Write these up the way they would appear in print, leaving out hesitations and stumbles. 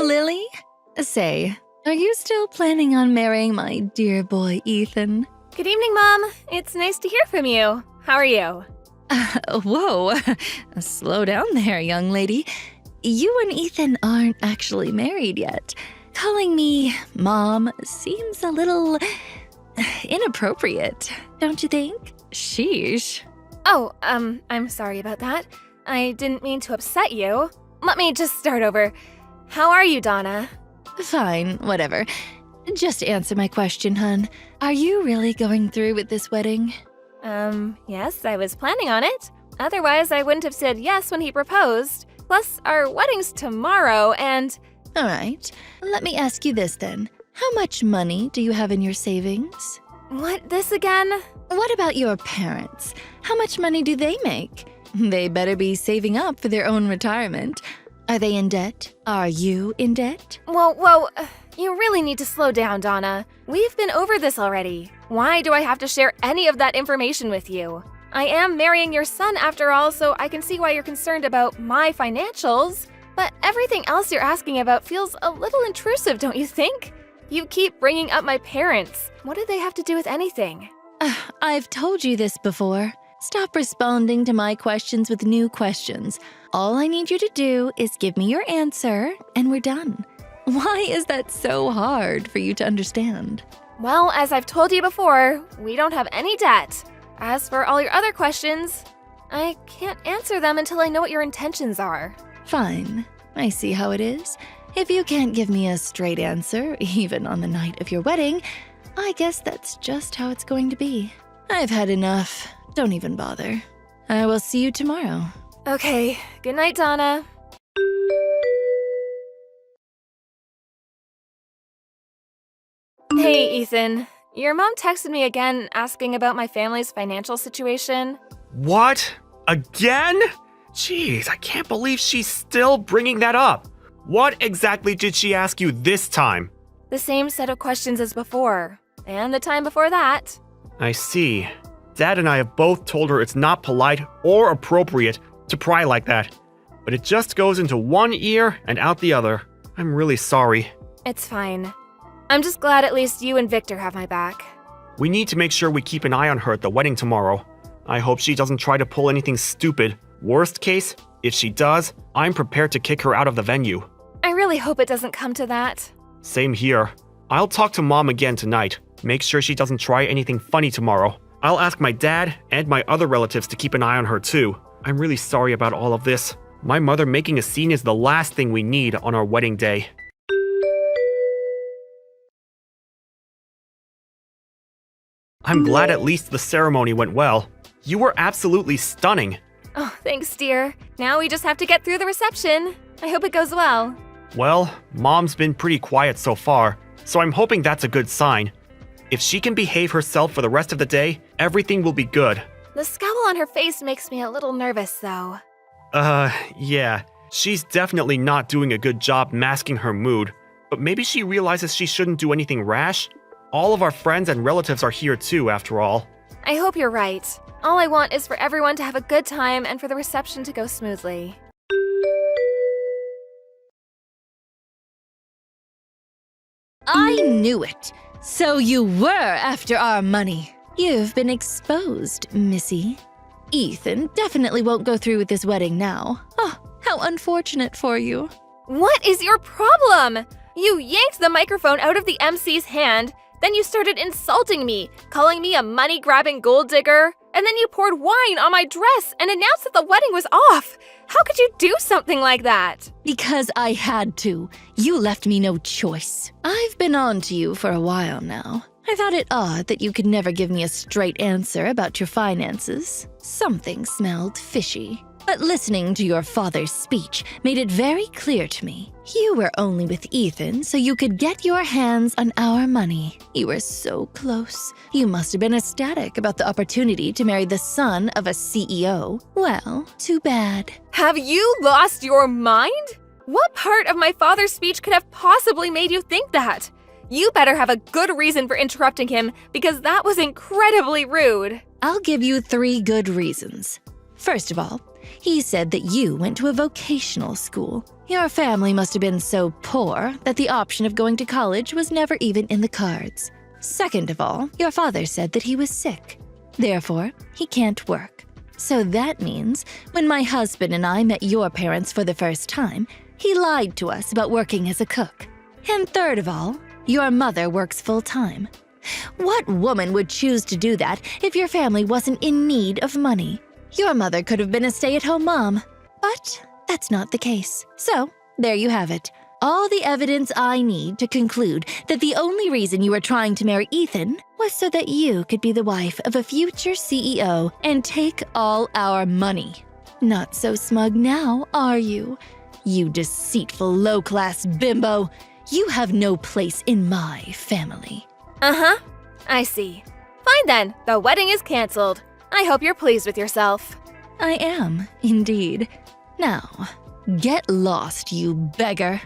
Lily. Say, are you still planning on marrying my dear boy Ethan? Good evening, Mom. It's nice to hear from you. How are you? Whoa, slow down there, young lady. You and Ethan aren't actually married yet. Calling me Mom seems a little inappropriate, don't you think? Sheesh. Oh, I'm sorry about that. I didn't mean to upset you. Let me just start over. How are you, Donna? Fine, whatever. Just answer my question, hun. Are you really going through with this wedding? Yes, I was planning on it. Otherwise, I wouldn't have said yes when he proposed. Plus, our wedding's tomorrow, and… All right, let me ask you this then. How much money do you have in your savings? What, this again? What about your parents? How much money do they make? They better be saving up for their own retirement. Are they in debt? Are you in debt? Whoa, you really need to slow down, Donna. We've been over this already. Why do I have to share any of that information with you? I am marrying your son after all, so I can see why you're concerned about my financials. But everything else you're asking about feels a little intrusive, don't you think? You keep bringing up my parents. What do they have to do with anything? I've told you this before. Stop responding to my questions with new questions. All I need you to do is give me your answer, and we're done. Why is that so hard for you to understand? Well, as I've told you before, we don't have any debt. As for all your other questions, I can't answer them until I know what your intentions are. Fine. I see how it is. If you can't give me a straight answer, even on the night of your wedding, I guess that's just how it's going to be. I've had enough. Don't even bother. I will see you tomorrow. Okay, good night, Donna. Hey, Ethan. Your mom texted me again asking about my family's financial situation. What? Again? Jeez, I can't believe she's still bringing that up. What exactly did she ask you this time? The same set of questions as before, and the time before that. I see. Dad and I have both told her it's not polite or appropriate to pry like that. But it just goes into one ear and out the other. I'm really sorry. It's fine. I'm just glad at least you and Victor have my back. We need to make sure we keep an eye on her at the wedding tomorrow. I hope she doesn't try to pull anything stupid. Worst case, if she does, I'm prepared to kick her out of the venue. I really hope it doesn't come to that. Same here. I'll talk to Mom again tonight. Make sure she doesn't try anything funny tomorrow. I'll ask my dad and my other relatives to keep an eye on her too. I'm really sorry about all of this. My mother making a scene is the last thing we need on our wedding day. I'm glad at least the ceremony went well. You were absolutely stunning. Oh, thanks, dear. Now we just have to get through the reception. I hope it goes well. Well, Mom's been pretty quiet so far, so I'm hoping that's a good sign. If she can behave herself for the rest of the day, everything will be good. The scowl on her face makes me a little nervous, though. Yeah. She's definitely not doing a good job masking her mood, but maybe she realizes she shouldn't do anything rash? All of our friends and relatives are here too, after all. I hope you're right. All I want is for everyone to have a good time and for the reception to go smoothly. I knew it. So you were after our money. You've been exposed, Missy. Ethan definitely won't go through with this wedding now. Oh, how unfortunate for you. What is your problem? You yanked the microphone out of the MC's hand, then you started insulting me, calling me a money-grabbing gold digger, and then you poured wine on my dress and announced that the wedding was off. How could you do something like that? Because I had to. You left me no choice. I've been on to you for a while now. I thought it odd that you could never give me a straight answer about your finances. Something smelled fishy. But listening to your father's speech made it very clear to me. You were only with Ethan so you could get your hands on our money. You were so close. You must have been ecstatic about the opportunity to marry the son of a CEO. Well, too bad. Have you lost your mind? What part of my father's speech could have possibly made you think that? You better have a good reason for interrupting him because that was incredibly rude. I'll give you 3 good reasons. First of all, he said that you went to a vocational school. Your family must have been so poor that the option of going to college was never even in the cards. Second of all, your father said that he was sick. Therefore, he can't work. So that means when my husband and I met your parents for the first time, he lied to us about working as a cook. And third of all, your mother works full-time. What woman would choose to do that if your family wasn't in need of money? Your mother could have been a stay-at-home mom, but that's not the case. So, there you have it. All the evidence I need to conclude that the only reason you were trying to marry Ethan was so that you could be the wife of a future CEO and take all our money. Not so smug now, are you? You deceitful low-class bimbo. You have no place in my family. Uh-huh. I see. Fine then, the wedding is canceled. I hope you're pleased with yourself. I am, indeed. Now, get lost, you beggar.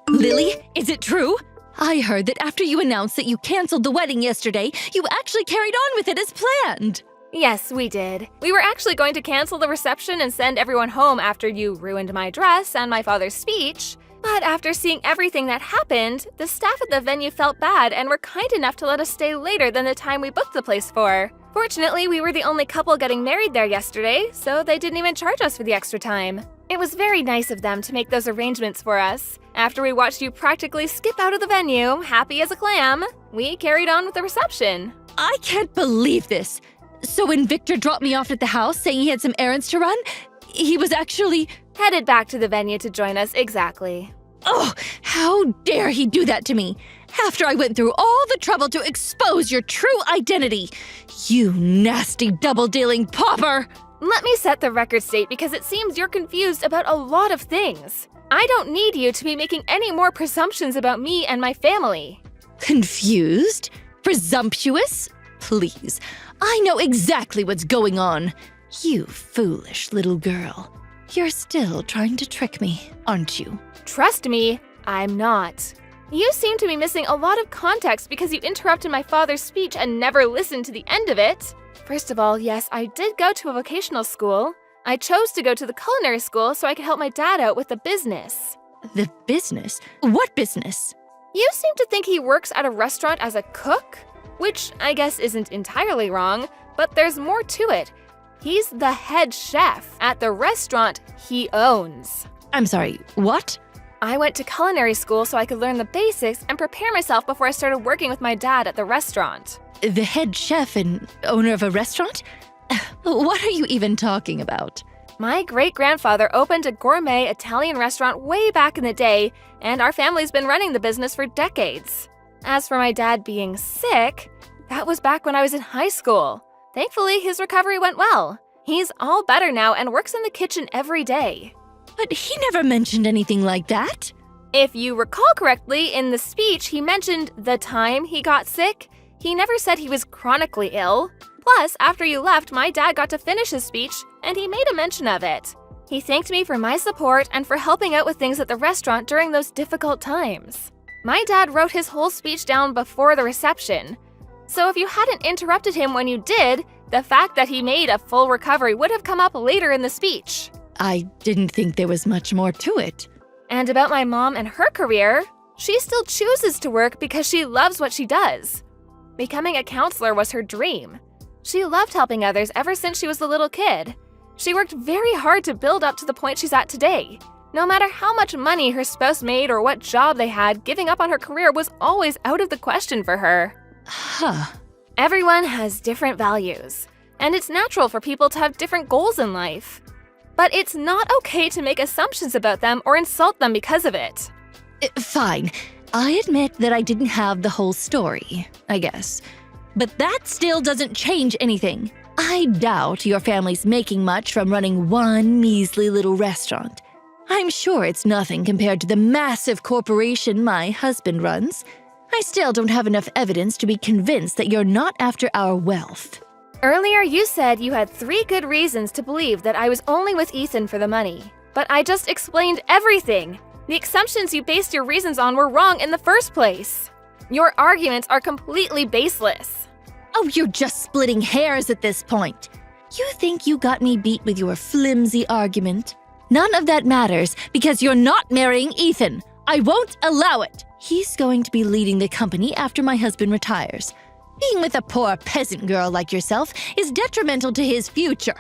Lily, is it true? I heard that after you announced that you canceled the wedding yesterday, you actually carried on with it as planned. Yes, we did. We were actually going to cancel the reception and send everyone home after you ruined my dress and my father's speech. But after seeing everything that happened, the staff at the venue felt bad and were kind enough to let us stay later than the time we booked the place for. Fortunately, we were the only couple getting married there yesterday, so they didn't even charge us for the extra time. It was very nice of them to make those arrangements for us. After we watched you practically skip out of the venue, happy as a clam, we carried on with the reception. I can't believe this. So when Victor dropped me off at the house saying he had some errands to run, he was actually headed back to the venue to join us, exactly. Oh, how dare he do that to me? After I went through all the trouble to expose your true identity. You nasty double-dealing pauper! Let me set the record straight because it seems you're confused about a lot of things. I don't need you to be making any more presumptions about me and my family. Confused? Presumptuous? Please, I know exactly what's going on. You foolish little girl. You're still trying to trick me, aren't you? Trust me, I'm not. You seem to be missing a lot of context because you interrupted my father's speech and never listened to the end of it. First of all, yes, I did go to a vocational school. I chose to go to the culinary school so I could help my dad out with the business. The business? What business? You seem to think he works at a restaurant as a cook? Which I guess isn't entirely wrong, but there's more to it. He's the head chef at the restaurant he owns. I'm sorry, what? I went to culinary school so I could learn the basics and prepare myself before I started working with my dad at the restaurant. The head chef and owner of a restaurant? What are you even talking about? My great-grandfather opened a gourmet Italian restaurant way back in the day, and our family's been running the business for decades. As for my dad being sick, that was back when I was in high school. Thankfully, his recovery went well. He's all better now and works in the kitchen every day. But he never mentioned anything like that. If you recall correctly, in the speech, he mentioned the time he got sick. He never said he was chronically ill. Plus, after you left, my dad got to finish his speech, and he made a mention of it. He thanked me for my support and for helping out with things at the restaurant during those difficult times. My dad wrote his whole speech down before the reception. So if you hadn't interrupted him when you did, the fact that he made a full recovery would have come up later in the speech. I didn't think there was much more to it. And about my mom and her career, she still chooses to work because she loves what she does. Becoming a counselor was her dream. She loved helping others ever since she was a little kid. She worked very hard to build up to the point she's at today. No matter how much money her spouse made or what job they had, giving up on her career was always out of the question for her. Huh. Everyone has different values, and it's natural for people to have different goals in life. But it's not okay to make assumptions about them or insult them because of it. Fine. I admit that I didn't have the whole story, I guess. But that still doesn't change anything. I doubt your family's making much from running one measly little restaurant. I'm sure it's nothing compared to the massive corporation my husband runs. I still don't have enough evidence to be convinced that you're not after our wealth. Earlier, you said you had 3 good reasons to believe that I was only with Ethan for the money. But I just explained everything. The assumptions you based your reasons on were wrong in the first place. Your arguments are completely baseless. Oh, you're just splitting hairs at this point. You think you got me beat with your flimsy argument? None of that matters because you're not marrying Ethan. I won't allow it. He's going to be leading the company after my husband retires. Being with a poor peasant girl like yourself is detrimental to his future.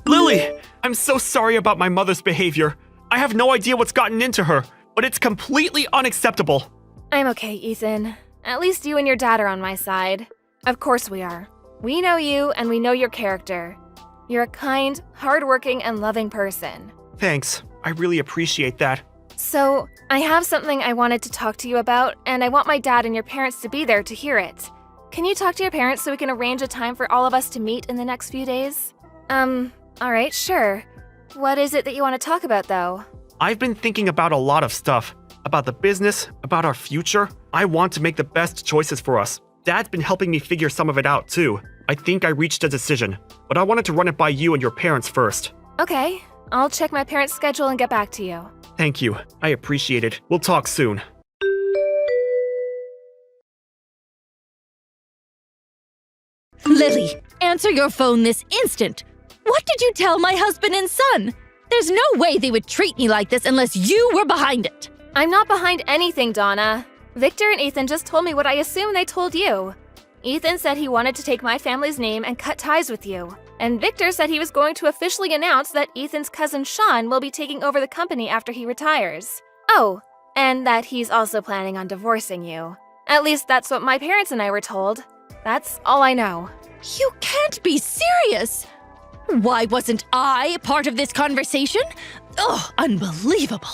Lily! I'm so sorry about my mother's behavior. I have no idea what's gotten into her, but it's completely unacceptable. I'm okay, Ethan. At least you and your dad are on my side. Of course we are. We know you and we know your character. You're a kind, hardworking, and loving person. Thanks. I really appreciate that. So, I have something I wanted to talk to you about, and I want my dad and your parents to be there to hear it. Can you talk to your parents so we can arrange a time for all of us to meet in the next few days? Alright, sure. What is it that you want to talk about, though? I've been thinking about a lot of stuff. About the business, about our future. I want to make the best choices for us. Dad's been helping me figure some of it out, too. I think I reached a decision, but I wanted to run it by you and your parents first. Okay, I'll check my parents' schedule and get back to you. Thank you. I appreciate it. We'll talk soon. Lily, answer your phone this instant. What did you tell my husband and son? There's no way they would treat me like this unless you were behind it. I'm not behind anything, Donna. Victor and Ethan just told me what I assume they told you. Ethan said he wanted to take my family's name and cut ties with you. And Victor said he was going to officially announce that Ethan's cousin Sean will be taking over the company after he retires. Oh, and that he's also planning on divorcing you. At least that's what my parents and I were told. That's all I know. You can't be serious! Why wasn't I part of this conversation? Ugh, unbelievable.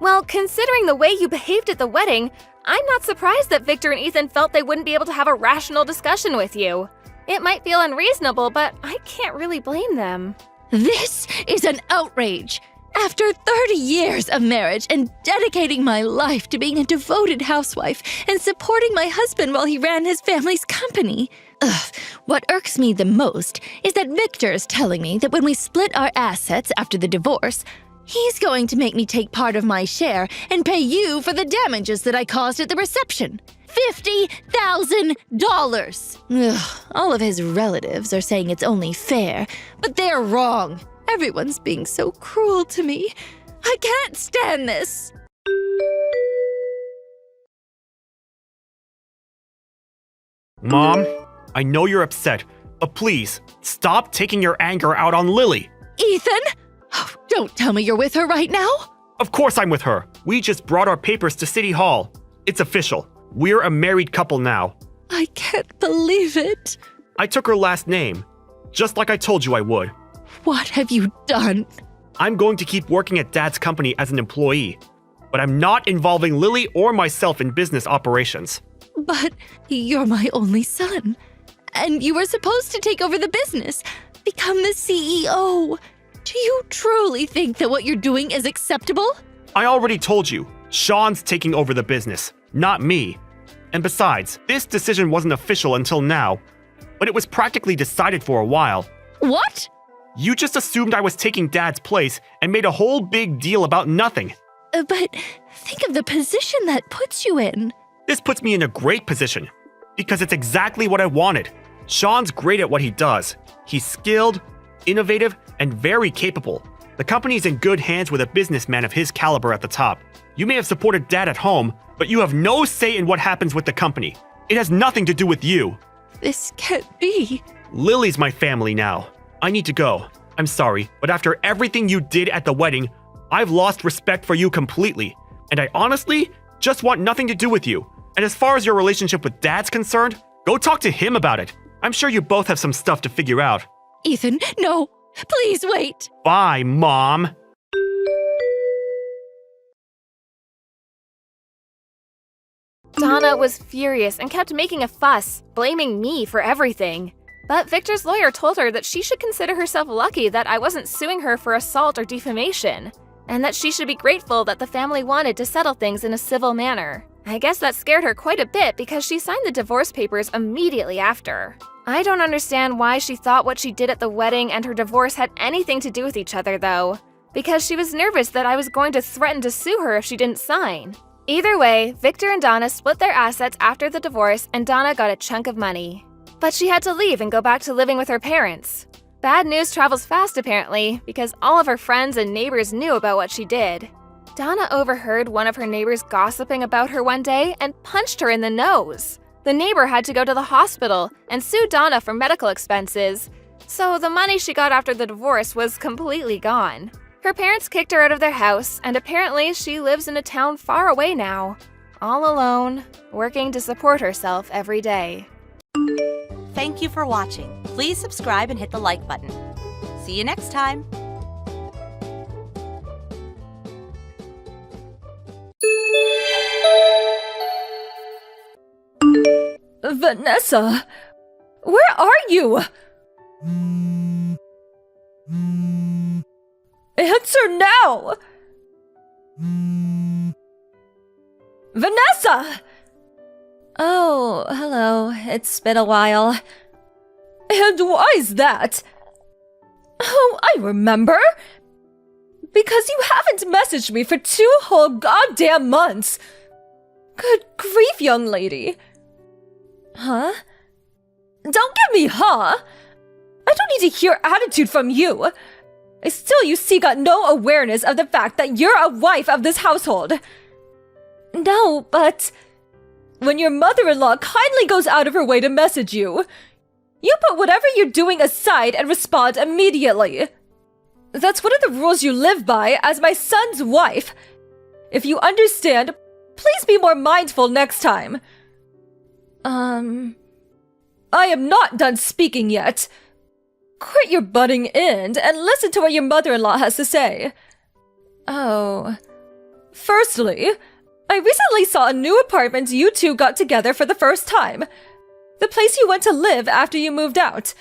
Well, considering the way you behaved at the wedding, I'm not surprised that Victor and Ethan felt they wouldn't be able to have a rational discussion with you. It might feel unreasonable, but I can't really blame them. This is an outrage. After 30 years of marriage and dedicating my life to being a devoted housewife and supporting my husband while he ran his family's company. What irks me the most is that Victor is telling me that when we split our assets after the divorce, he's going to make me take part of my share and pay you for the damages that I caused at the reception. $50,000! All of his relatives are saying it's only fair, but they're wrong. Everyone's being so cruel to me. I can't stand this. Mom, I know you're upset, but please, stop taking your anger out on Lily. Ethan? Oh, don't tell me you're with her right now. Of course I'm with her. We just brought our papers to City Hall. It's official. We're a married couple now. I can't believe it. I took her last name, just like I told you I would. What have you done? I'm going to keep working at Dad's company as an employee, but I'm not involving Lily or myself in business operations. But you're my only son, and you were supposed to take over the business, become the CEO. Do you truly think that what you're doing is acceptable? I already told you, Sean's taking over the business, not me. And besides, this decision wasn't official until now, but it was practically decided for a while. What? You just assumed I was taking Dad's place and made a whole big deal about nothing. But think of the position that puts you in. This puts me in a great position, because it's exactly what I wanted. Sean's great at what he does. He's skilled, innovative, and very capable. The company's in good hands with a businessman of his caliber at the top. You may have supported Dad at home, but you have no say in what happens with the company. It has nothing to do with you. This can't be. Lily's my family now. I need to go. I'm sorry, but after everything you did at the wedding, I've lost respect for you completely, and I honestly just want nothing to do with you. And as far as your relationship with Dad's concerned, go talk to him about it. I'm sure you both have some stuff to figure out. Ethan, no. Please wait. Bye, Mom. Donna was furious and kept making a fuss, blaming me for everything. But Victor's lawyer told her that she should consider herself lucky that I wasn't suing her for assault or defamation, and that she should be grateful that the family wanted to settle things in a civil manner. I guess that scared her quite a bit because she signed the divorce papers immediately after. I don't understand why she thought what she did at the wedding and her divorce had anything to do with each other, though, because she was nervous that I was going to threaten to sue her if she didn't sign. Either way, Victor and Donna split their assets after the divorce and Donna got a chunk of money. But she had to leave and go back to living with her parents. Bad news travels fast apparently, because all of her friends and neighbors knew about what she did. Donna overheard one of her neighbors gossiping about her one day and punched her in the nose. The neighbor had to go to the hospital and sue Donna for medical expenses, so the money she got after the divorce was completely gone. Her parents kicked her out of their house, and apparently she lives in a town far away now, all alone, working to support herself every day. Thank you for watching. Please subscribe and hit the like button. See you next time. Vanessa, where are you? Answer now! Vanessa! Oh, hello. It's been a while. And why is that? Oh, I remember. Because you haven't messaged me for 2 whole goddamn months. Good grief, young lady. Huh? Don't give me huh? I don't need to hear attitude from you. I still, you see, got no awareness of the fact that you're a wife of this household. No, but when your mother-in-law kindly goes out of her way to message you, you put whatever you're doing aside and respond immediately. That's one of the rules you live by as my son's wife. If you understand, please be more mindful next time. I am not done speaking yet. Quit your butting in and listen to what your mother-in-law has to say. Oh. Firstly, I recently saw a new apartment you two got together for the first time. The place you went to live after you moved out.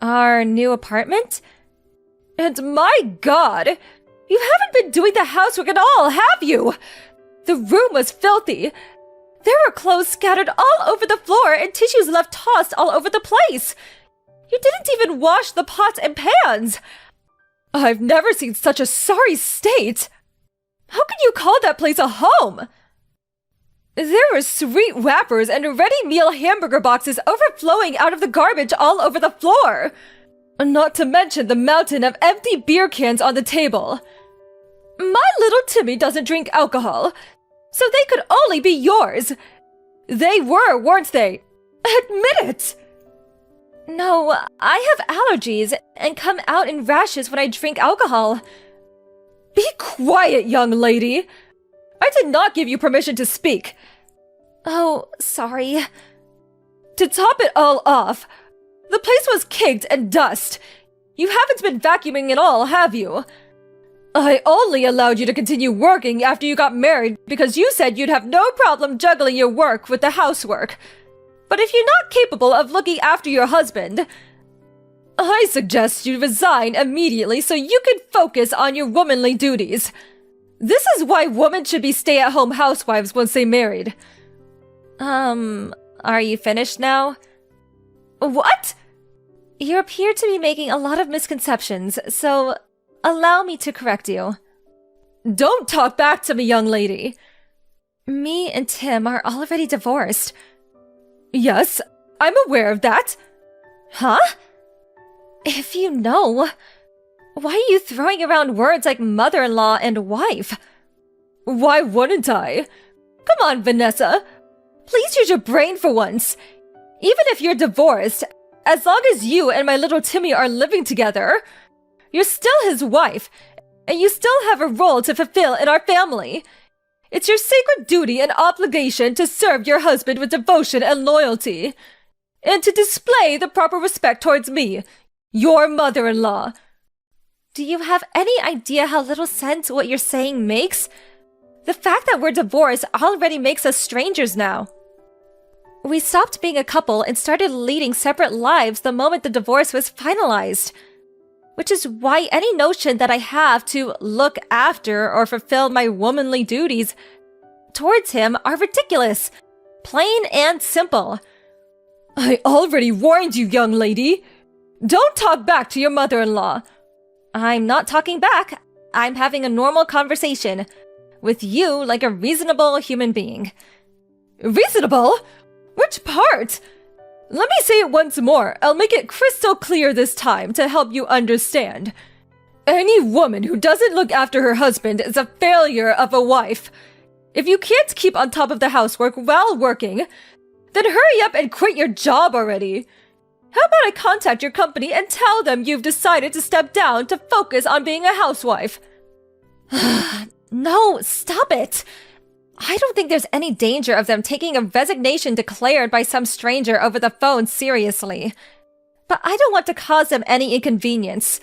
Our new apartment? And my God, you haven't been doing the housework at all, have you? The room was filthy. There were clothes scattered all over the floor and tissues left tossed all over the place. You didn't even wash the pots and pans. I've never seen such a sorry state. How can you call that place a home? There were sweet wrappers and ready meal hamburger boxes overflowing out of the garbage all over the floor. Not to mention the mountain of empty beer cans on the table. My little Timmy doesn't drink alcohol, so they could only be yours. They were, weren't they? Admit it! No, I have allergies and come out in rashes when I drink alcohol. Be quiet, young lady. I did not give you permission to speak. Oh, sorry. To top it all off, the place was caked in dust. You haven't been vacuuming at all, have you? I only allowed you to continue working after you got married because you said you'd have no problem juggling your work with the housework. But if you're not capable of looking after your husband, I suggest you resign immediately so you can focus on your womanly duties. This is why women should be stay-at-home housewives once they married. Are you finished now? What? You appear to be making a lot of misconceptions, so allow me to correct you. Don't talk back to me, young lady. Me and Tim are already divorced. Yes, I'm aware of that. Huh? If you know, why are you throwing around words like mother-in-law and wife? Why wouldn't I? Come on, Vanessa. Please use your brain for once. Even if you're divorced, as long as you and my little Timmy are living together, you're still his wife, and you still have a role to fulfill in our family. It's your sacred duty and obligation to serve your husband with devotion and loyalty, and to display the proper respect towards me, your mother-in-law. Do you have any idea how little sense what you're saying makes? The fact that we're divorced already makes us strangers now. We stopped being a couple and started leading separate lives the moment the divorce was finalized. Which is why any notion that I have to look after or fulfill my womanly duties towards him are ridiculous. Plain and simple. I already warned you, young lady. Don't talk back to your mother-in-law. I'm not talking back. I'm having a normal conversation. with you like a reasonable human being. Reasonable? Which part? Let me say it once more. I'll make it crystal clear this time to help you understand. Any woman who doesn't look after her husband is a failure of a wife. If you can't keep on top of the housework while working, then hurry up and quit your job already. How about I contact your company and tell them you've decided to step down to focus on being a housewife? No, stop it. I don't think there's any danger of them taking a resignation declared by some stranger over the phone seriously. But I don't want to cause them any inconvenience.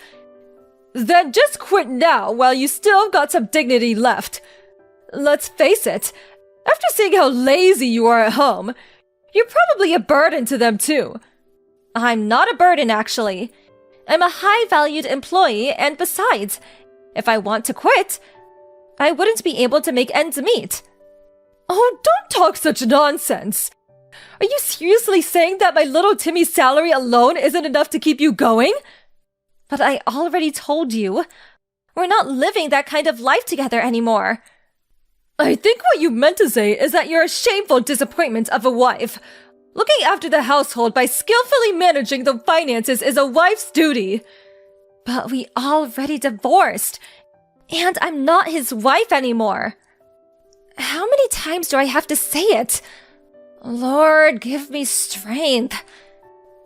Then just quit now while you still got some dignity left. Let's face it, after seeing how lazy you are at home, you're probably a burden to them too. I'm not a burden, actually. I'm a high-valued employee, and besides, if I want to quit, I wouldn't be able to make ends meet. Oh, don't talk such nonsense. Are you seriously saying that my little Timmy's salary alone isn't enough to keep you going? But I already told you, we're not living that kind of life together anymore. I think what you meant to say is that you're a shameful disappointment of a wife. Looking after the household by skillfully managing the finances is a wife's duty. But we already divorced, and I'm not his wife anymore. How many times do I have to say it? Lord, give me strength.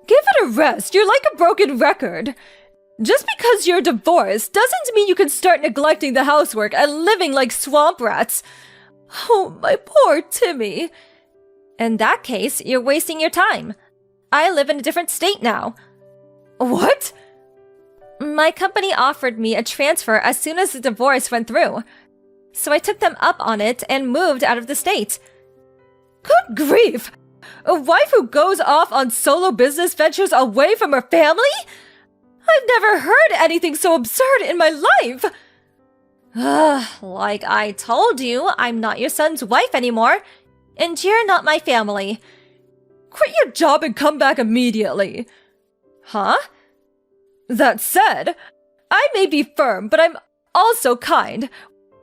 Give it a rest. You're like a broken record. Just because you're divorced doesn't mean you can start neglecting the housework and living like swamp rats. Oh, my poor Timmy. In that case, you're wasting your time. I live in a different state now. What? My company offered me a transfer as soon as the divorce went through. So I took them up on it and moved out of the state. Good grief! A wife who goes off on solo business ventures away from her family? I've never heard anything so absurd in my life! Like I told you, I'm not your son's wife anymore, and you're not my family. Quit your job and come back immediately. Huh? That said, I may be firm, but I'm also kind,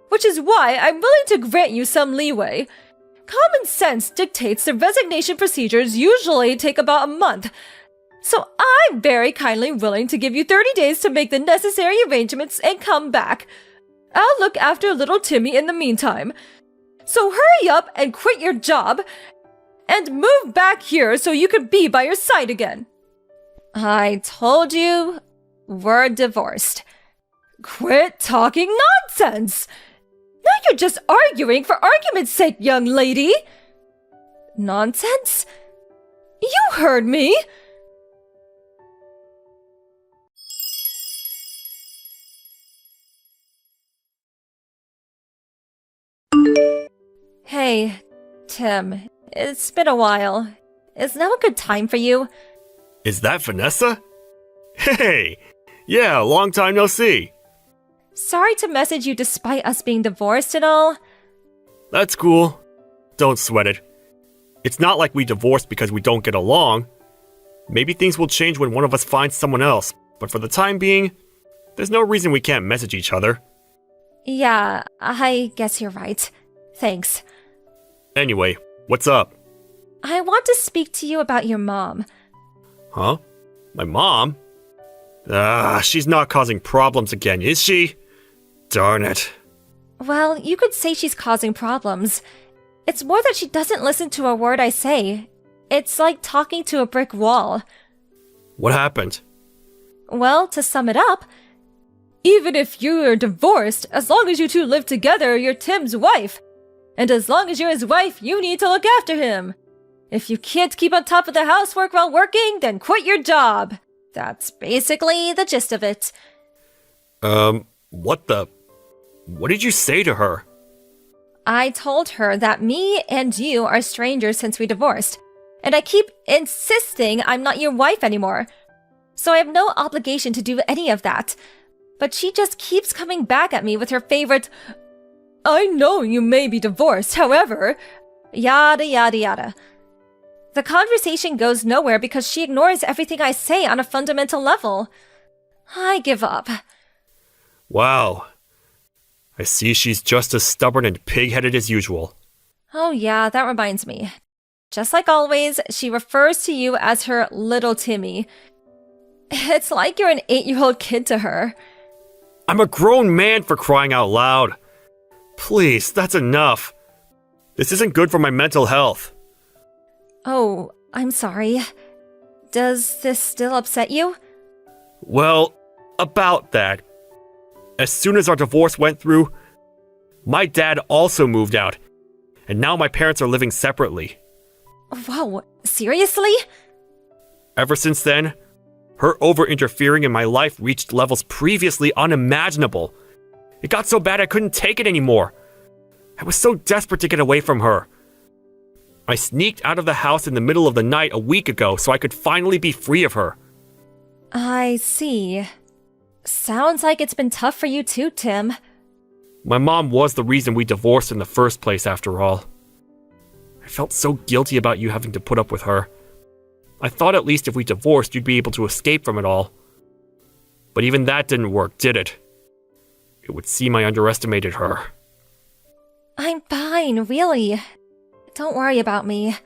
which is why I'm willing to grant you some leeway. Common sense dictates the resignation procedures usually take about a month, so I'm very kindly willing to give you 30 days to make the necessary arrangements and come back. I'll look after little Timmy in the meantime. So hurry up and quit your job, and move back here so you can be by your side again. I told you, we're divorced. Quit talking nonsense! Now you're just arguing for argument's sake, young lady! Nonsense? You heard me! Hey, Tim. It's been a while. Is now a good time for you? Is that Vanessa? Hey! Yeah, long time no see. Sorry to message you despite us being divorced and all. That's cool. Don't sweat it. It's not like we divorced because we don't get along. Maybe things will change when one of us finds someone else, but for the time being, there's no reason we can't message each other. Yeah, I guess you're right. Thanks. Anyway, what's up? I want to speak to you about your mom. Huh? My mom? She's not causing problems again, is she? Darn it. Well, you could say she's causing problems. It's more that she doesn't listen to a word I say. It's like talking to a brick wall. What happened? Well, to sum it up, even if you're divorced, as long as you two live together, you're Tim's wife. And as long as you're his wife, you need to look after him. If you can't keep on top of the housework while working, then quit your job. That's basically the gist of it. What did you say to her? I told her that me and you are strangers since we divorced, and I keep insisting I'm not your wife anymore. So I have no obligation to do any of that. But she just keeps coming back at me with her favorite, I know you may be divorced, however, yada yada yada. The conversation goes nowhere because she ignores everything I say on a fundamental level. I give up. Wow. I see she's just as stubborn and pig-headed as usual. Oh yeah, that reminds me. Just like always, she refers to you as her little Timmy. It's like you're an 8-year-old kid to her. I'm a grown man, for crying out loud. Please, that's enough. This isn't good for my mental health. Oh, I'm sorry. Does this still upset you? Well, about that. As soon as our divorce went through, my dad also moved out, and now my parents are living separately. Whoa, seriously? Ever since then, her over-interfering in my life reached levels previously unimaginable. It got so bad I couldn't take it anymore. I was so desperate to get away from her. I sneaked out of the house in the middle of the night a week ago so I could finally be free of her. I see. Sounds like it's been tough for you too, Tim. My mom was the reason we divorced in the first place, after all. I felt so guilty about you having to put up with her. I thought at least if we divorced, you'd be able to escape from it all. But even that didn't work, did it? It would seem I underestimated her. I'm fine, really. Don't worry about me.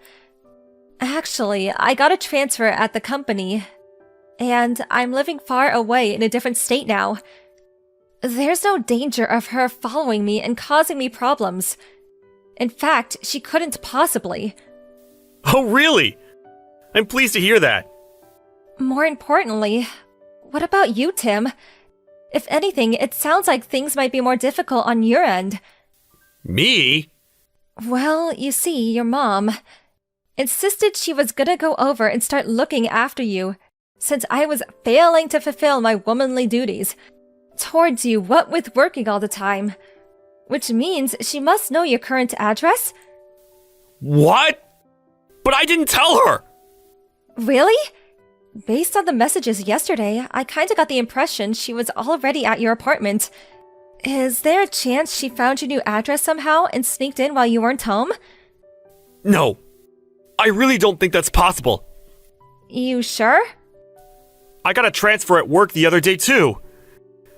Actually, I got a transfer at the company, and I'm living far away in a different state now. There's no danger of her following me and causing me problems. In fact, she couldn't possibly. Oh, really? I'm pleased to hear that. More importantly, what about you, Tim? If anything, it sounds like things might be more difficult on your end. Me? Well, you see, your mom insisted she was gonna go over and start looking after you, since I was failing to fulfill my womanly duties towards you, what with working all the time. Which means she must know your current address? What? But I didn't tell her! Really? Based on the messages yesterday, I kinda got the impression she was already at your apartment. Is there a chance she found your new address somehow and sneaked in while you weren't home? No. I really don't think that's possible. You sure? I got a transfer at work the other day too.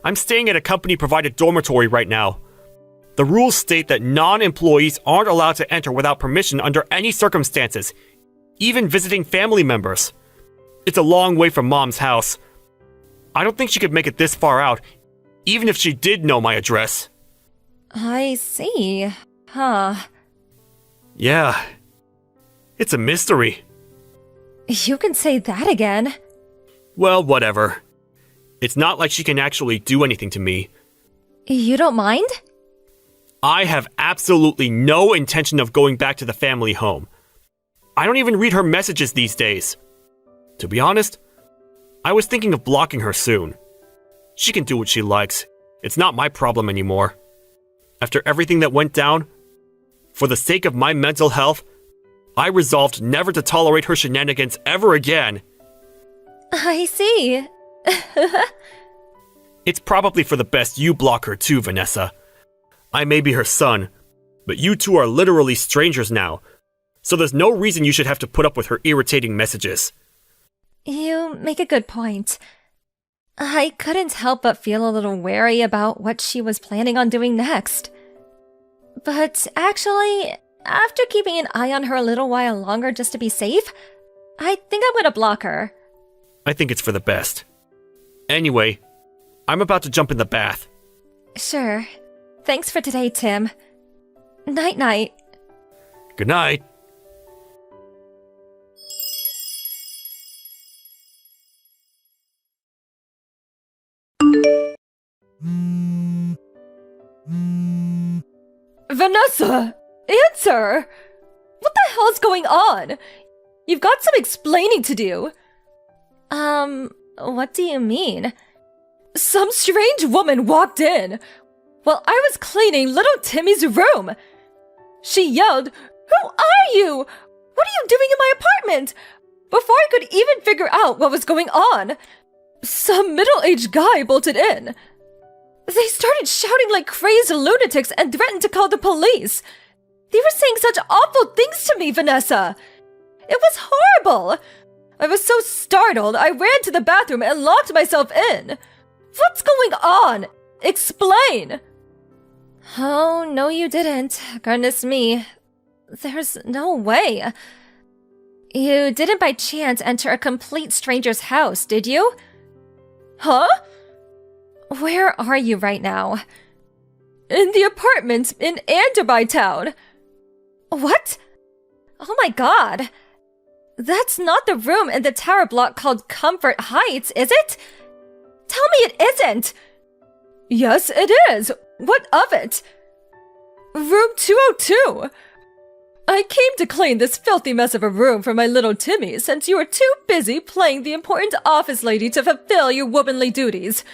I'm staying at a company-provided dormitory right now. The rules state that non-employees aren't allowed to enter without permission under any circumstances, even visiting family members. It's a long way from Mom's house. I don't think she could make it this far out, even if she did know my address. I see. Huh. Yeah. It's a mystery. You can say that again. Well, whatever. It's not like she can actually do anything to me. You don't mind? I have absolutely no intention of going back to the family home. I don't even read her messages these days. To be honest, I was thinking of blocking her soon. She can do what she likes. It's not my problem anymore. After everything that went down, for the sake of my mental health, I resolved never to tolerate her shenanigans ever again. I see. It's probably for the best you block her too, Vanessa. I may be her son, but you two are literally strangers now, so there's no reason you should have to put up with her irritating messages. You make a good point. I couldn't help but feel a little wary about what she was planning on doing next. But actually, after keeping an eye on her a little while longer just to be safe, I think I'm gonna block her. I think it's for the best. Anyway, I'm about to jump in the bath. Sure. Thanks for today, Tim. Night-night. Good night. Vanessa! Answer! What the hell's going on? You've got some explaining to do. What do you mean? Some strange woman walked in while I was cleaning little Timmy's room. She yelled, "Who are you? What are you doing in my apartment?" Before I could even figure out what was going on, some middle-aged guy bolted in. They started shouting like crazed lunatics and threatened to call the police. They were saying such awful things to me, Vanessa. It was horrible. I was so startled, I ran to the bathroom and locked myself in. What's going on? Explain. Oh, no you didn't. Goodness me. There's no way. You didn't by chance enter a complete stranger's house, did you? Huh? Where are you right now? In the apartment in Anderby Town. What? Oh my god. That's not the room in the tower block called Comfort Heights, is it? Tell me it isn't! Yes, it is. What of it? Room 202. I came to clean this filthy mess of a room for my little Timmy since you were too busy playing the important office lady to fulfill your womanly duties.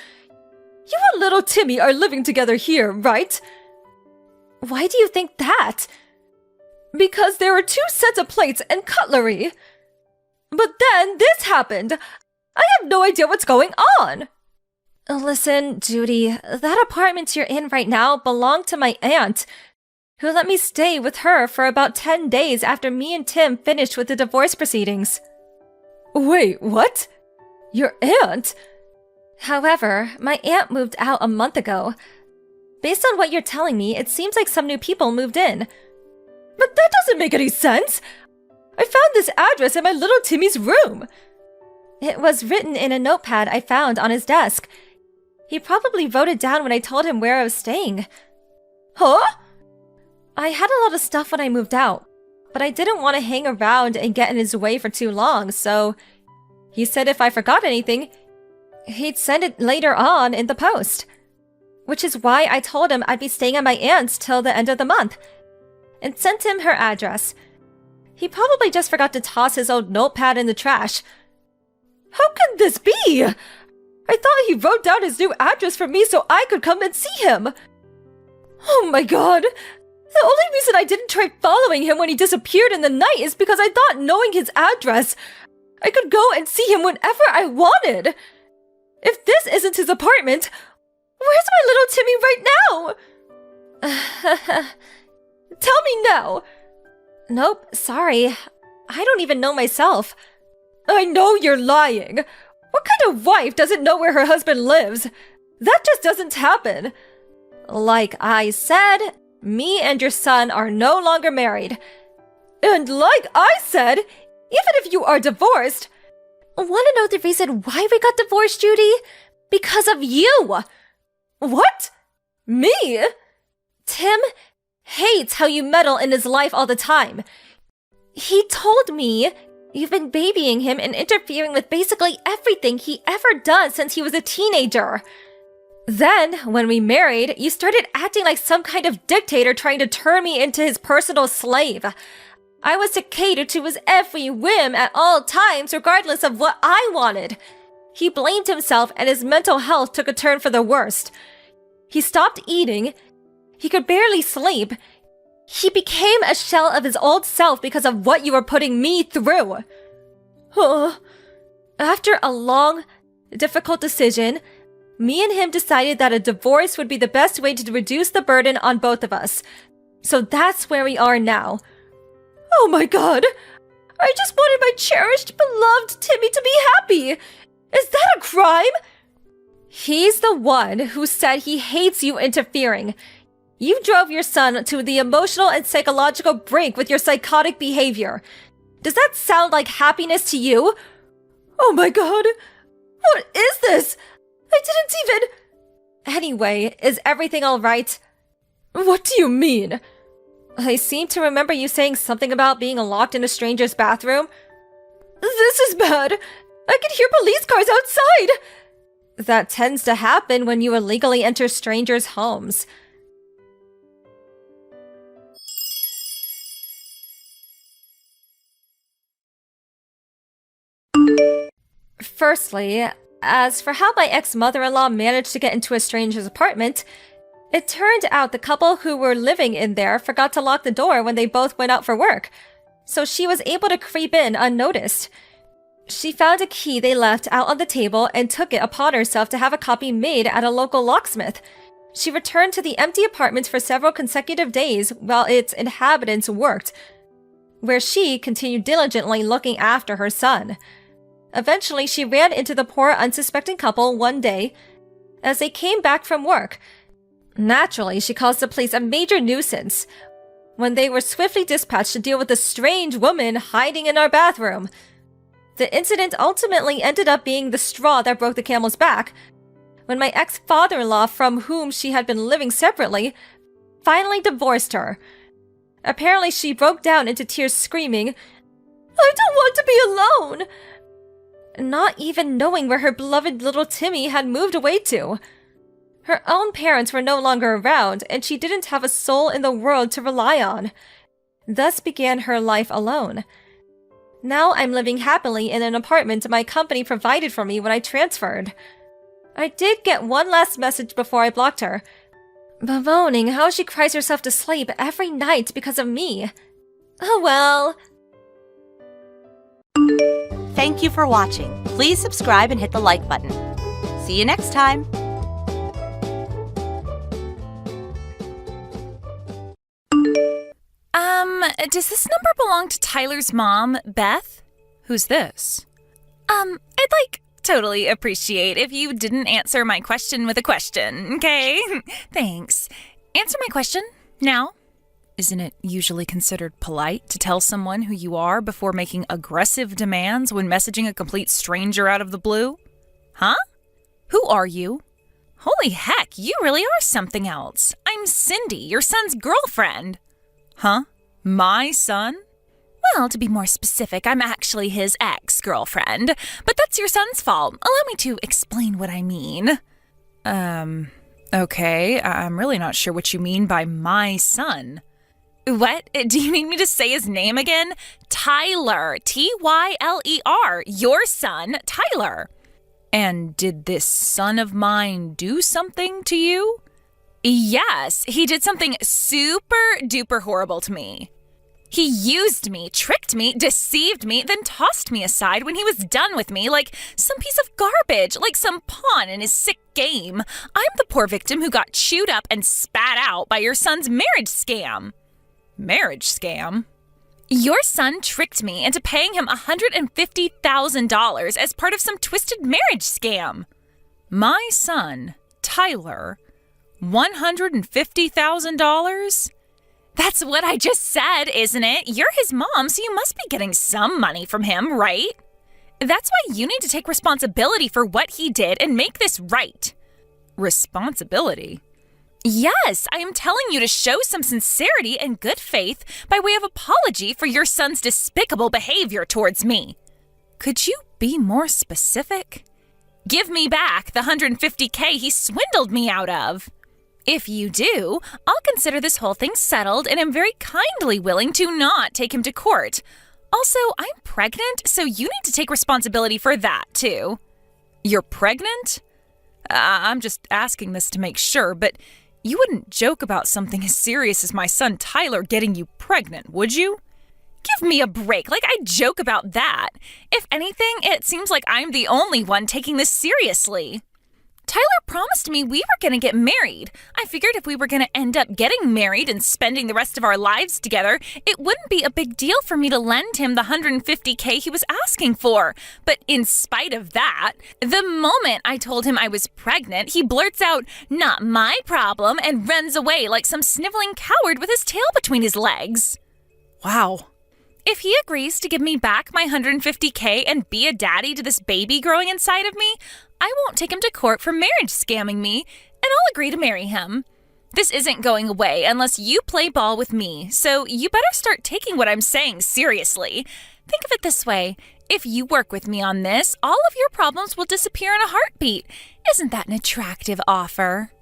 You and little Timmy are living together here, right? Why do you think that? Because there are 2 sets of plates and cutlery. But then this happened. I have no idea what's going on. Listen, Judy, that apartment you're in right now belonged to my aunt, who let me stay with her for about 10 days after me and Tim finished with the divorce proceedings. Wait, what? Your aunt? However, my aunt moved out a month ago. Based on what you're telling me, it seems like some new people moved in. But that doesn't make any sense! I found this address in my little Timmy's room. It was written in a notepad I found on his desk. He probably wrote it down when I told him where I was staying. Huh? I had a lot of stuff when I moved out, but I didn't want to hang around and get in his way for too long, so he said if I forgot anything, he'd send it later on in the post. Which is why I told him I'd be staying at my aunt's till the end of the month, and sent him her address. He probably just forgot to toss his old notepad in the trash. How can this be? I thought he wrote down his new address for me so I could come and see him. Oh my god. The only reason I didn't try following him when he disappeared in the night is because I thought knowing his address, I could go and see him whenever I wanted. If this isn't his apartment, where's my little Timmy right now? Tell me now. Nope, sorry. I don't even know myself. I know you're lying. What kind of wife doesn't know where her husband lives? That just doesn't happen. Like I said, me and your son are no longer married. And like I said, even if you are divorced... Want to know the reason why we got divorced, Judy? Because of you! What? Me? Tim hates how you meddle in his life all the time. He told me you've been babying him and interfering with basically everything he ever does since he was a teenager. Then, when we married, you started acting like some kind of dictator trying to turn me into his personal slave. I was to cater to his every whim at all times, regardless of what I wanted. He blamed himself and his mental health took a turn for the worst. He stopped eating. He could barely sleep. He became a shell of his old self because of what you were putting me through. After a long, difficult decision, me and him decided that a divorce would be the best way to reduce the burden on both of us. So that's where we are now. Oh my god! I just wanted my cherished, beloved Timmy to be happy! Is that a crime? He's the one who said he hates you interfering. You drove your son to the emotional and psychological brink with your psychotic behavior. Does that sound like happiness to you? Oh my god! What is this? I didn't even... Anyway, is everything alright? What do you mean? I seem to remember you saying something about being locked in a stranger's bathroom. This is bad! I can hear police cars outside! That tends to happen when you illegally enter strangers' homes. Firstly, as for how my ex-mother-in-law managed to get into a stranger's apartment, it turned out the couple who were living in there forgot to lock the door when they both went out for work, so she was able to creep in unnoticed. She found a key they left out on the table and took it upon herself to have a copy made at a local locksmith. She returned to the empty apartment for several consecutive days while its inhabitants worked, where she continued diligently looking after her son. Eventually, she ran into the poor, unsuspecting couple one day as they came back from work. Naturally, she caused the police a major nuisance when they were swiftly dispatched to deal with the strange woman hiding in our bathroom. The incident ultimately ended up being the straw that broke the camel's back when my ex-father-in-law, from whom she had been living separately, finally divorced her. Apparently, she broke down into tears screaming, "I don't want to be alone!" Not even knowing where her beloved little Timmy had moved away to. Her own parents were no longer around, and she didn't have a soul in the world to rely on. Thus began her life alone. Now I'm living happily in an apartment my company provided for me when I transferred. I did get one last message before I blocked her, bemoaning how she cries herself to sleep every night because of me. Oh well. Thank you for watching. Please subscribe and hit the like button. See you next time. Does this number belong to Tyler's mom, Beth? Who's this? I'd totally appreciate if you didn't answer my question with a question, okay? Thanks. Answer my question, now. Isn't it usually considered polite to tell someone who you are before making aggressive demands when messaging a complete stranger out of the blue? Huh? Who are you? Holy heck, you really are something else. I'm Cindy, your son's girlfriend. Huh? My son? Well, to be more specific, I'm actually his ex-girlfriend. But that's your son's fault. Allow me to explain what I mean. Okay, I'm really not sure what you mean by my son. What? Do you need me to say his name again? Tyler. Tyler. Your son, Tyler. And did this son of mine do something to you? Yes, he did something super duper horrible to me. He used me, tricked me, deceived me, then tossed me aside when he was done with me like some piece of garbage, like some pawn in his sick game. I'm the poor victim who got chewed up and spat out by your son's marriage scam. Marriage scam? Your son tricked me into paying him $150,000 as part of some twisted marriage scam. My son, Tyler, $150,000? That's what I just said, isn't it? You're his mom, so you must be getting some money from him, right? That's why you need to take responsibility for what he did and make this right. Responsibility? Yes, I am telling you to show some sincerity and good faith by way of apology for your son's despicable behavior towards me. Could you be more specific? Give me back the $150K he swindled me out of. If you do, I'll consider this whole thing settled and am very kindly willing to not take him to court. Also, I'm pregnant, so you need to take responsibility for that, too. You're pregnant? I'm just asking this to make sure, but you wouldn't joke about something as serious as my son Tyler getting you pregnant, would you? Give me a break, like I joke about that. If anything, it seems like I'm the only one taking this seriously. Tyler promised me we were going to get married. I figured if we were going to end up getting married and spending the rest of our lives together, it wouldn't be a big deal for me to lend him the $150K he was asking for. But in spite of that, the moment I told him I was pregnant, he blurts out, "Not my problem," and runs away like some sniveling coward with his tail between his legs. Wow. If he agrees to give me back my $150K and be a daddy to this baby growing inside of me, I won't take him to court for marriage scamming me, and I'll agree to marry him. This isn't going away unless you play ball with me, so you better start taking what I'm saying seriously. Think of it this way. If you work with me on this, all of your problems will disappear in a heartbeat. Isn't that an attractive offer?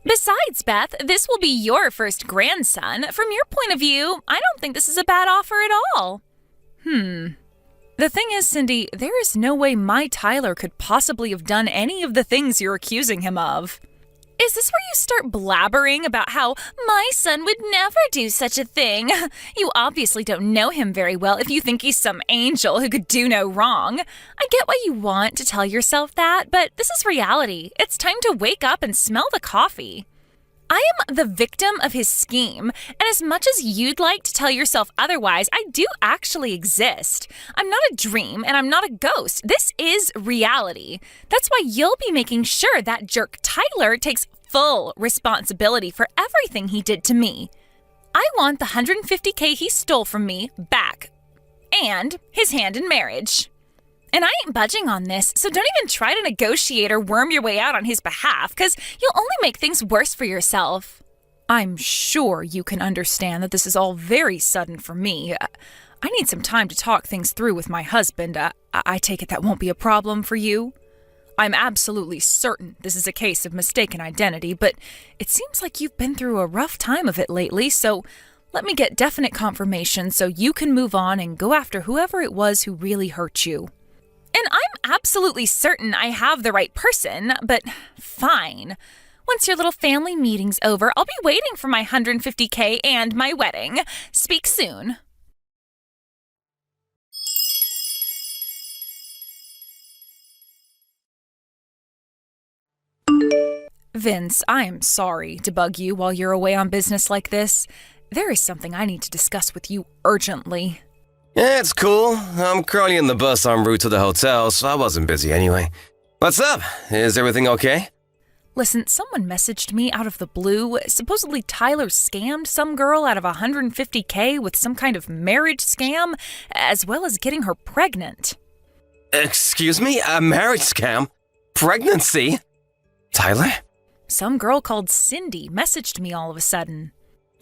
Besides, Beth, this will be your first grandson. From your point of view, I don't think this is a bad offer at all. The thing is, Cindy, there is no way my Tyler could possibly have done any of the things you're accusing him of. Is this where you start blabbering about how my son would never do such a thing? You obviously don't know him very well if you think he's some angel who could do no wrong. I get why you want to tell yourself that, but this is reality. It's time to wake up and smell the coffee. I am the victim of his scheme, and as much as you'd like to tell yourself otherwise, I do actually exist. I'm not a dream, and I'm not a ghost. This is reality. That's why you'll be making sure that jerk Tyler takes full responsibility for everything he did to me. I want the $150K he stole from me back. And his hand in marriage. And I ain't budging on this, so don't even try to negotiate or worm your way out on his behalf, because you'll only make things worse for yourself. I'm sure you can understand that this is all very sudden for me. I need some time to talk things through with my husband. I take it that won't be a problem for you? I'm absolutely certain this is a case of mistaken identity, but it seems like you've been through a rough time of it lately, so let me get definite confirmation so you can move on and go after whoever it was who really hurt you. And I'm absolutely certain I have the right person, but fine. Once your little family meeting's over, I'll be waiting for my $150K and my wedding. Speak soon. Vince, I'm sorry to bug you while you're away on business like this. There is something I need to discuss with you urgently. Yeah, it's cool. I'm currently in the bus en route to the hotel, so I wasn't busy anyway. What's up? Is everything okay? Listen, someone messaged me out of the blue. Supposedly Tyler scammed some girl out of $150K with some kind of marriage scam, as well as getting her pregnant. Excuse me? A marriage scam? Pregnancy? Tyler? Some girl called Cindy messaged me all of a sudden.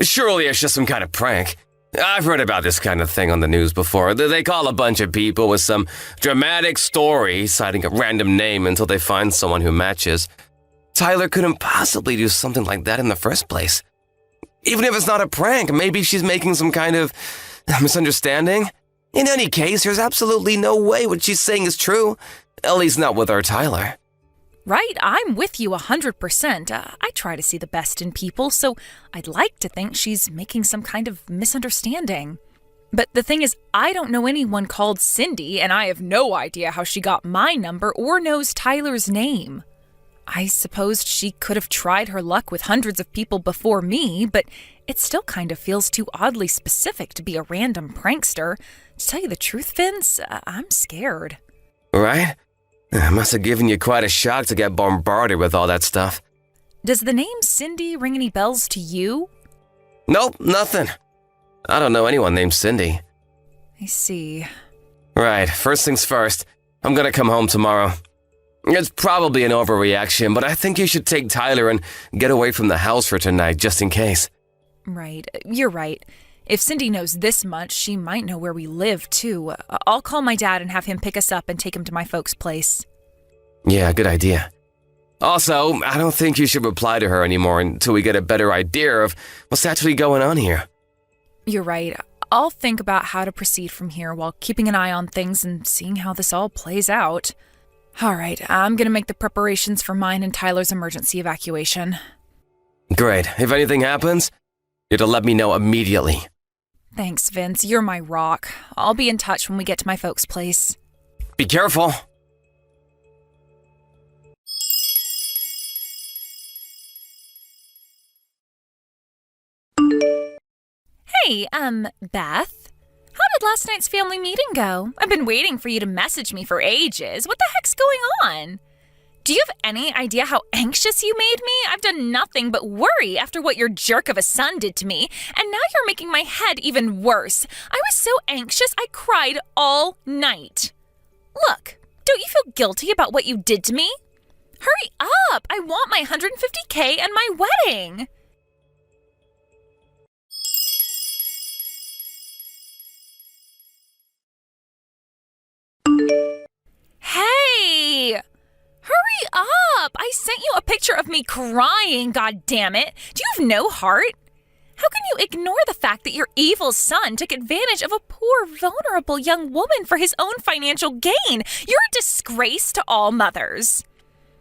Surely it's just some kind of prank. I've heard about this kind of thing on the news before. They call a bunch of people with some dramatic story, citing a random name until they find someone who matches. Tyler couldn't possibly do something like that in the first place. Even if it's not a prank, maybe she's making some kind of misunderstanding. In any case, there's absolutely no way what she's saying is true. At least not with our Tyler. Right, I'm with you 100%. I try to see the best in people, so I'd like to think she's making some kind of misunderstanding. But the thing is, I don't know anyone called Cindy, and I have no idea how she got my number or knows Tyler's name. I suppose she could have tried her luck with hundreds of people before me, but it still kind of feels too oddly specific to be a random prankster. To tell you the truth, Vince, I'm scared. Right? It must have given you quite a shock to get bombarded with all that stuff. Does the name Cindy ring any bells to you? Nope, nothing. I don't know anyone named Cindy. I see. Right, first things first. I'm gonna come home tomorrow. It's probably an overreaction, but I think you should take Tyler and get away from the house for tonight, just in case. Right, you're right. If Cindy knows this much, she might know where we live, too. I'll call my dad and have him pick us up and take him to my folks' place. Yeah, good idea. Also, I don't think you should reply to her anymore until we get a better idea of what's actually going on here. You're right. I'll think about how to proceed from here while keeping an eye on things and seeing how this all plays out. All right, I'm gonna make the preparations for mine and Tyler's emergency evacuation. Great. If anything happens, you have to let me know immediately. Thanks, Vince. You're my rock. I'll be in touch when we get to my folks' place. Be careful. Hey, Beth? How did last night's family meeting go? I've been waiting for you to message me for ages. What the heck's going on? Do you have any idea how anxious you made me? I've done nothing but worry after what your jerk of a son did to me, and now you're making my head even worse. I was so anxious I cried all night. Look, don't you feel guilty about what you did to me? Hurry up! I want my $150K and my wedding! Hey! Hurry up! I sent you a picture of me crying, goddammit! Do you have no heart? How can you ignore the fact that your evil son took advantage of a poor, vulnerable young woman for his own financial gain? You're a disgrace to all mothers.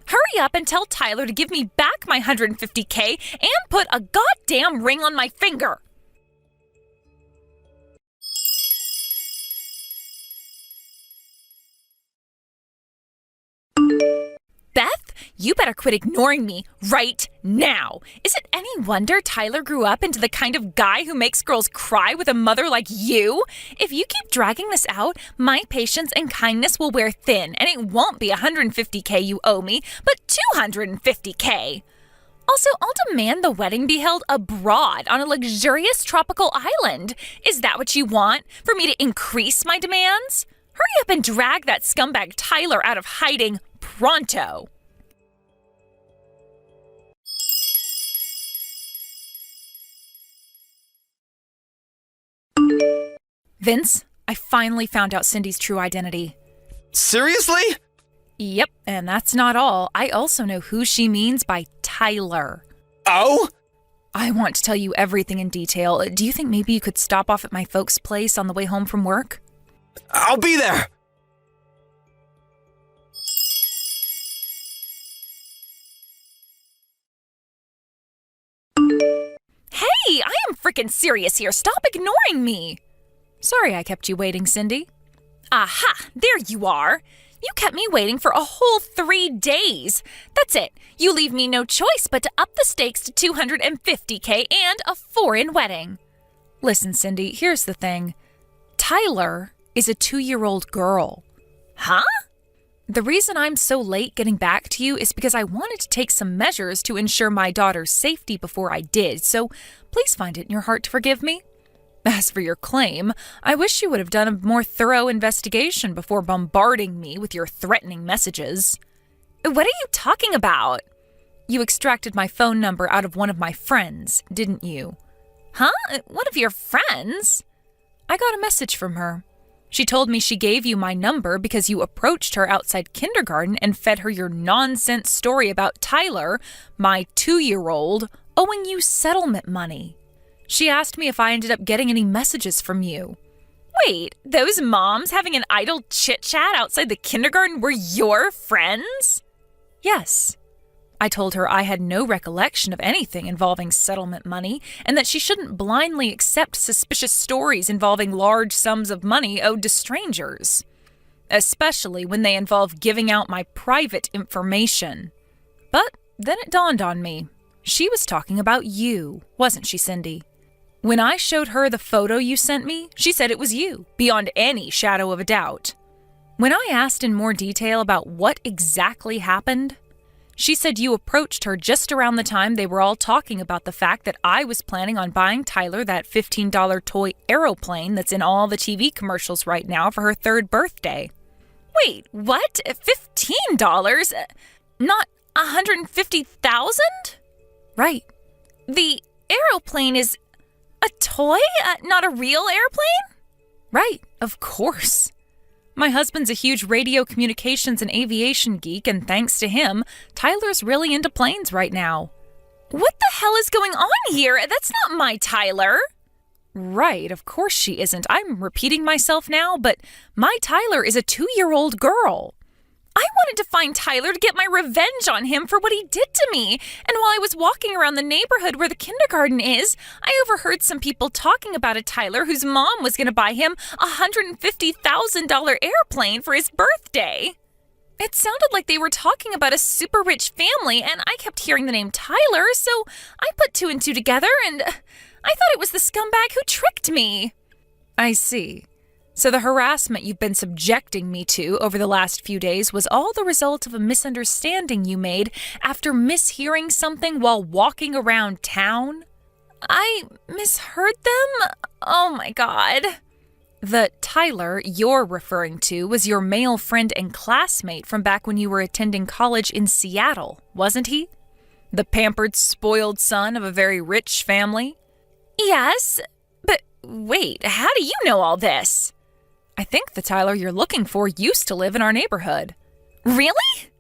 Hurry up and tell Tyler to give me back my $150K and put a goddamn ring on my finger! Beth, you better quit ignoring me right now. Is it any wonder Tyler grew up into the kind of guy who makes girls cry with a mother like you? If you keep dragging this out, my patience and kindness will wear thin, and it won't be $150K you owe me, but $250K. Also, I'll demand the wedding be held abroad on a luxurious tropical island. Is that what you want? For me to increase my demands? Hurry up and drag that scumbag Tyler out of hiding pronto. Vince, I finally found out Cindy's true identity. Seriously? Yep, and that's not all. I also know who she means by Tyler. Oh? I want to tell you everything in detail. Do you think maybe you could stop off at my folks' place on the way home from work? I'll be there. Hey, I am freaking serious here. Stop ignoring me. Sorry I kept you waiting, Cindy. Aha, there you are. You kept me waiting for a whole 3 days. That's it. You leave me no choice but to up the stakes to $250K and a foreign wedding. Listen, Cindy, here's the thing. Tyler is a 2-year-old girl. Huh? The reason I'm so late getting back to you is because I wanted to take some measures to ensure my daughter's safety before I did, so please find it in your heart to forgive me. As for your claim, I wish you would have done a more thorough investigation before bombarding me with your threatening messages. What are you talking about? You extracted my phone number out of one of my friends, didn't you? Huh? One of your friends? I got a message from her. She told me she gave you my number because you approached her outside kindergarten and fed her your nonsense story about Tyler, my 2-year-old, owing you settlement money. She asked me if I ended up getting any messages from you. Wait, those moms having an idle chit-chat outside the kindergarten were your friends? Yes. I told her I had no recollection of anything involving settlement money and that she shouldn't blindly accept suspicious stories involving large sums of money owed to strangers, especially when they involve giving out my private information. But then it dawned on me. She was talking about you, wasn't she, Cindy? When I showed her the photo you sent me, she said it was you, beyond any shadow of a doubt. When I asked in more detail about what exactly happened, she said you approached her just around the time they were all talking about the fact that I was planning on buying Tyler that $15 toy aeroplane that's in all the TV commercials right now for her 3rd birthday. Wait, what? $15? Not $150,000? Right. The aeroplane is a toy? Not a real airplane? Right, of course. My husband's a huge radio communications and aviation geek, and thanks to him, Tyler's really into planes right now. What the hell is going on here? That's not my Tyler. Right, of course she isn't. I'm repeating myself now, but my Tyler is a 2-year-old girl. I wanted to find Tyler to get my revenge on him for what he did to me. And while I was walking around the neighborhood where the kindergarten is, I overheard some people talking about a Tyler whose mom was going to buy him a $150,000 airplane for his birthday. It sounded like they were talking about a super rich family, and I kept hearing the name Tyler, so I put 2 and 2 together, and I thought it was the scumbag who tricked me. I see. So the harassment you've been subjecting me to over the last few days was all the result of a misunderstanding you made after mishearing something while walking around town? I misheard them? Oh my God. The Tyler you're referring to was your male friend and classmate from back when you were attending college in Seattle, wasn't he? The pampered, spoiled son of a very rich family? Yes, but wait, how do you know all this? I think the Tyler you're looking for used to live in our neighborhood. Really?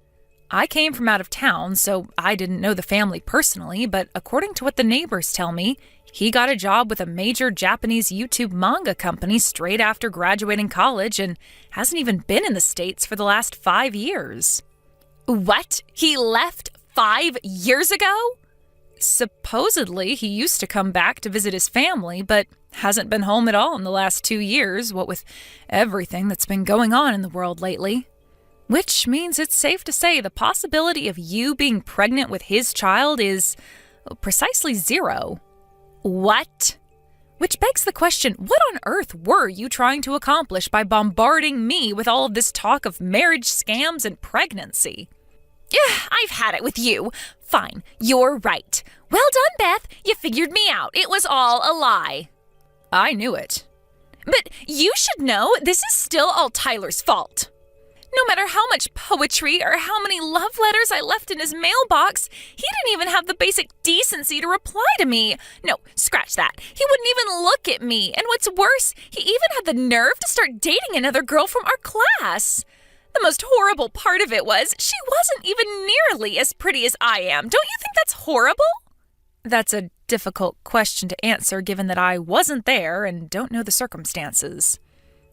I came from out of town, so I didn't know the family personally, but according to what the neighbors tell me, he got a job with a major Japanese YouTube manga company straight after graduating college and hasn't even been in the States for the last 5 years. What? He left 5 years ago? Supposedly, he used to come back to visit his family, but hasn't been home at all in the last 2 years, what with everything that's been going on in the world lately. Which means it's safe to say the possibility of you being pregnant with his child is precisely 0. What? Which begs the question, what on earth were you trying to accomplish by bombarding me with all of this talk of marriage scams and pregnancy? Yeah, I've had it with you. Fine, you're right. Well done, Beth. You figured me out. It was all a lie. I knew it. But you should know this is still all Tyler's fault. No matter how much poetry or how many love letters I left in his mailbox, he didn't even have the basic decency to reply to me. No, scratch that. He wouldn't even look at me. And what's worse, he even had the nerve to start dating another girl from our class. The most horrible part of it was she wasn't even nearly as pretty as I am. Don't you think that's horrible? That's a difficult question to answer given that I wasn't there and don't know the circumstances.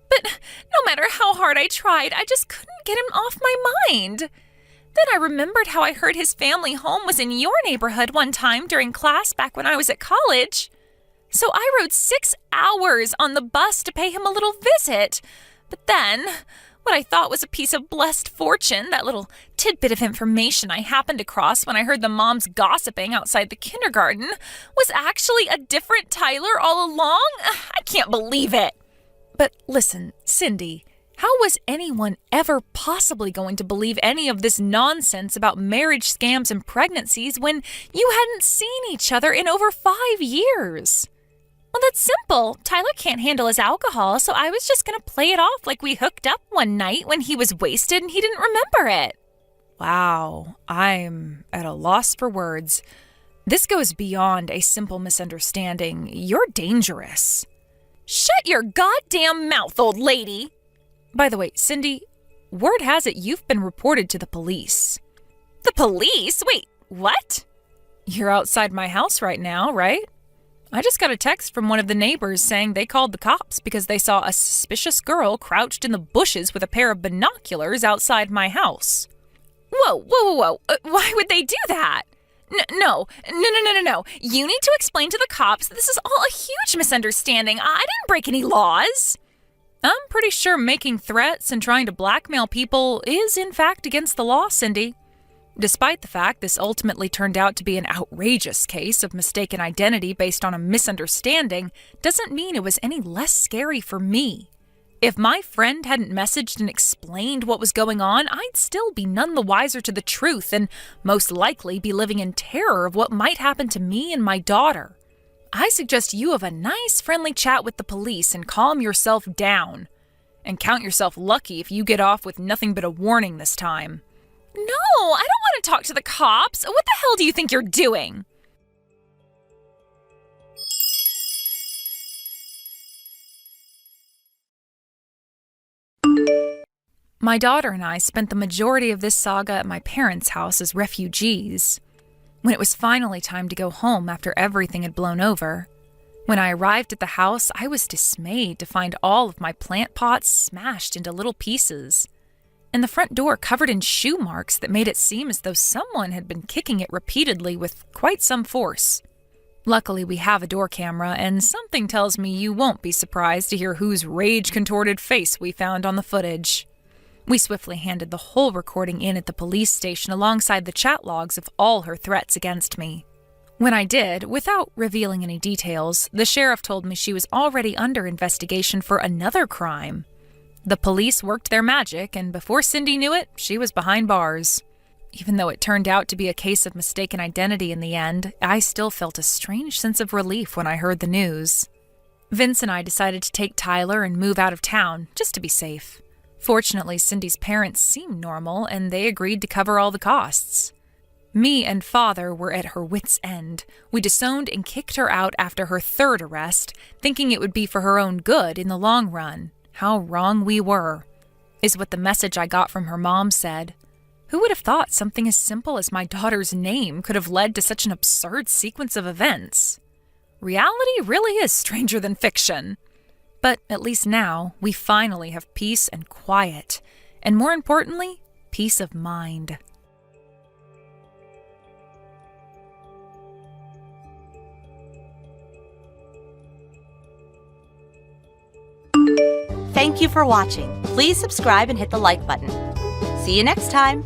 But no matter how hard I tried, I just couldn't get him off my mind. Then I remembered how I heard his family home was in your neighborhood one time during class back when I was at college. So I rode 6 hours on the bus to pay him a little visit. But then, what I thought was a piece of blessed fortune, that little tidbit of information I happened across when I heard the moms gossiping outside the kindergarten, was actually a different Tyler all along. I can't believe it. But listen, Cindy, how was anyone ever possibly going to believe any of this nonsense about marriage scams and pregnancies when you hadn't seen each other in over 5 years? Well, that's simple. Tyler can't handle his alcohol, so I was just going to play it off like we hooked up one night when he was wasted and he didn't remember it. Wow, I'm at a loss for words. This goes beyond a simple misunderstanding. You're dangerous. Shut your goddamn mouth, old lady! By the way, Cindy, word has it you've been reported to the police. The police? Wait, what? You're outside my house right now, right? I just got a text from one of the neighbors saying they called the cops because they saw a suspicious girl crouched in the bushes with a pair of binoculars outside my house. Whoa. Why would they do that? No. You need to explain to the cops that this is all a huge misunderstanding. I didn't break any laws. I'm pretty sure making threats and trying to blackmail people is in fact against the law, Cindy. Despite the fact this ultimately turned out to be an outrageous case of mistaken identity based on a misunderstanding, doesn't mean it was any less scary for me. If my friend hadn't messaged and explained what was going on, I'd still be none the wiser to the truth and most likely be living in terror of what might happen to me and my daughter. I suggest you have a nice friendly chat with the police and calm yourself down. And count yourself lucky if you get off with nothing but a warning this time. No, I don't want to talk to the cops. What the hell do you think you're doing? My daughter and I spent the majority of this saga at my parents' house as refugees. When it was finally time to go home after everything had blown over, when I arrived at the house, I was dismayed to find all of my plant pots smashed into little pieces, and the front door covered in shoe marks that made it seem as though someone had been kicking it repeatedly with quite some force. Luckily, we have a door camera, and something tells me you won't be surprised to hear whose rage-contorted face we found on the footage. We swiftly handed the whole recording in at the police station alongside the chat logs of all her threats against me. When I did, without revealing any details, the sheriff told me she was already under investigation for another crime. The police worked their magic, and before Cindy knew it, she was behind bars. Even though it turned out to be a case of mistaken identity in the end, I still felt a strange sense of relief when I heard the news. Vince and I decided to take Tyler and move out of town, just to be safe. Fortunately, Cindy's parents seemed normal, and they agreed to cover all the costs. Me and Father were at her wits' end. We disowned and kicked her out after her third arrest, thinking it would be for her own good in the long run. How wrong we were, is what the message I got from her mom said. Who would have thought something as simple as my daughter's name could have led to such an absurd sequence of events? Reality really is stranger than fiction. But at least now, we finally have peace and quiet, and more importantly, peace of mind. Thank you for watching. Please subscribe and hit the like button. See you next time.